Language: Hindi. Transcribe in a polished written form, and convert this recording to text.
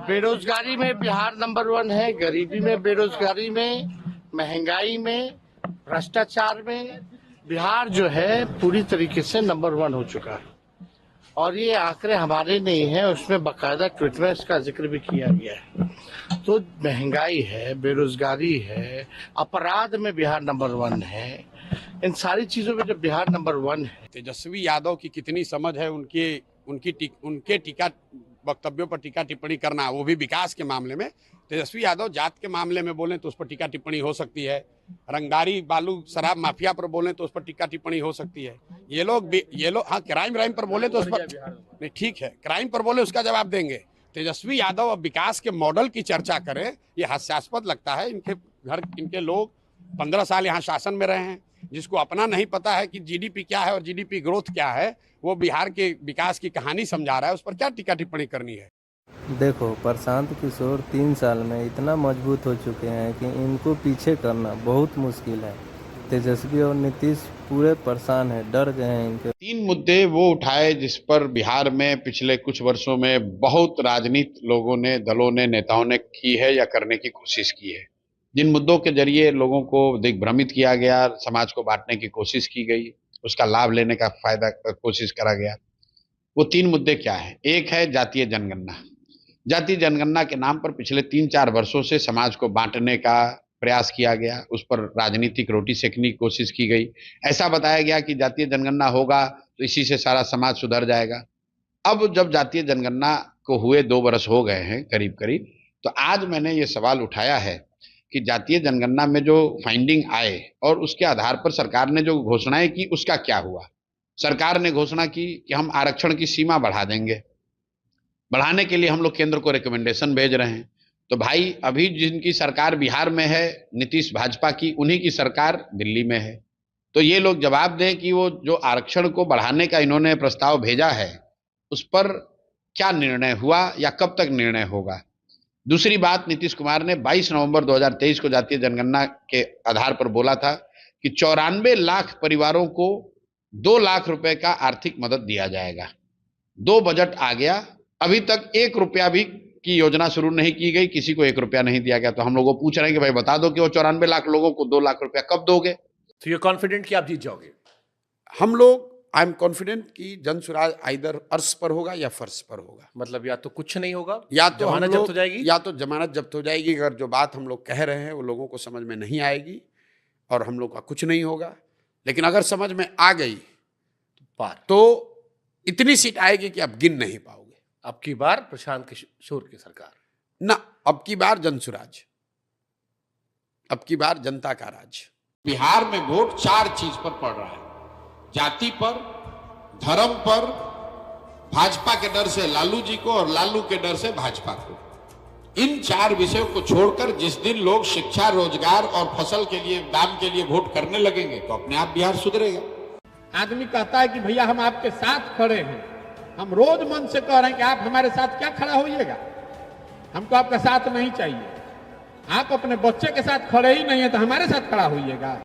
बेरोजगारी में बिहार नंबर 1 है, गरीबी में, बेरोजगारी में, महंगाई में, भ्रष्टाचार में बिहार जो है पूरी तरीके से नंबर 1 हो चुका है। और ये आंकड़े हमारे नहीं हैं, उसमें बाकायदा ट्वीट में इसका जिक्र भी किया गया है। तो महंगाई है, बेरोजगारी है, अपराध में बिहार नंबर 1 है, इन सारी चीजों में जब बिहार नंबर 1 है। तेजस्वी यादव की कितनी समझ है उनके टीका वक्तव्यों पर टीका टिप्पणी करना, वो भी विकास के मामले में। तेजस्वी यादव जात के मामले में बोलें तो उस पर टीका टिप्पणी हो सकती है, रंगदारी बालू शराब माफिया पर बोलें तो उस पर टीका टिप्पणी हो सकती है। ये लोग हाँ, क्राइम पर बोले तो उस पर नहीं, ठीक है, क्राइम पर बोले उसका जवाब देंगे। तेजस्वी यादव अब विकास के मॉडल की चर्चा करें, ये हास्यास्पद लगता है। इनके लोग 15 साल यहाँ शासन में रहे हैं, जिसको अपना नहीं पता है कि जीडीपी क्या है और जीडीपी ग्रोथ क्या है, वो बिहार के विकास की कहानी समझा रहा है, उस पर क्या टीका टिप्पणी करनी है। देखो, प्रशांत किशोर 3 साल में इतना मजबूत हो चुके हैं कि इनको पीछे करना बहुत मुश्किल है। तेजस्वी और नीतीश पूरे परेशान हैं, डर गए हैं इनके। 3 मुद्दे वो उठाए जिस पर बिहार में पिछले कुछ वर्षों में बहुत राजनीति लोगों ने, दलों ने, नेताओं ने की है या करने की कोशिश की है। जिन मुद्दों के जरिए लोगों को दिग्भ्रमित किया गया, समाज को बांटने की कोशिश की गई, उसका लाभ लेने का कोशिश करा गया, वो 3 मुद्दे क्या है। एक है जातीय जनगणना। जातीय जनगणना के नाम पर पिछले 3-4 वर्षों से समाज को बांटने का प्रयास किया गया, उस पर राजनीतिक रोटी सेकने की कोशिश की गई। ऐसा बताया गया कि जातीय जनगणना होगा तो इसी से सारा समाज सुधर जाएगा। अब जब जातीय जनगणना को हुए 2 वर्ष हो गए हैं करीब करीब, तो आज मैंने ये सवाल उठाया है कि जातीय जनगणना में जो फाइंडिंग आए और उसके आधार पर सरकार ने जो घोषणाएं की, उसका क्या हुआ। सरकार ने घोषणा की कि हम आरक्षण की सीमा बढ़ा देंगे। बढ़ाने के लिए हम लोग केंद्र को रिकमेंडेशन भेज रहे हैं। तो भाई, अभी जिनकी सरकार बिहार में है, नीतीश भाजपा की, उन्हीं की सरकार दिल्ली में है। तो ये लोग जवाब दें कि वो जो आरक्षण को बढ़ाने का इन्होंने प्रस्ताव भेजा है, उस पर क्या निर्णय हुआ या कब तक निर्णय होगा। दूसरी बात, नीतीश कुमार ने 22 नवंबर 2023 को जातीय जनगणना के आधार पर बोला था कि 94 लाख परिवारों को 2 लाख रुपए का आर्थिक मदद दिया जाएगा। 2 बजट आ गया, अभी तक 1 रुपया भी की योजना शुरू नहीं की गई, किसी को 1 रुपया नहीं दिया गया। तो हम लोगों को पूछ रहे हैं कि भाई बता दो कि वो 94 लाख लोगों को 2 लाख रुपया कब दोगे। तो ये कॉन्फिडेंट कि आप जीत जाओगे? हम लोग, आई एम कॉन्फिडेंट कि जन स्वराज आइदर अर्श पर होगा या फर्श पर होगा। मतलब या तो कुछ नहीं होगा, या तो जमानत जब्त हो जाएगी, या तो जमानत जब्त हो जाएगी। अगर जो बात हम लोग कह रहे हैं वो लोगों को समझ में नहीं आएगी और हम लोग का कुछ नहीं होगा। लेकिन अगर समझ में आ गई तो इतनी सीट आएगी कि आप गिन नहीं पाओगे। अब की बार प्रशांत किशोर की सरकार ना, अब की बार जन स्वराज, अब की बार जनता का राज। बिहार में वोट 4 चीज पर पड़ रहा है, जाति पर, धर्म पर, भाजपा के डर से लालू जी को और लालू के डर से भाजपा को। इन 4 विषयों को छोड़कर जिस दिन लोग शिक्षा, रोजगार और फसल के लिए, दाम के लिए वोट करने लगेंगे तो अपने आप बिहार सुधरेगा। आदमी कहता है कि भैया हम आपके साथ खड़े हैं, हम रोज मन से कह रहे हैं कि आप हमारे साथ क्या खड़ा होइएगा, हमको आपका साथ नहीं चाहिए। आप अपने बच्चे के साथ खड़े ही नहीं है तो हमारे साथ खड़ा होइएगा।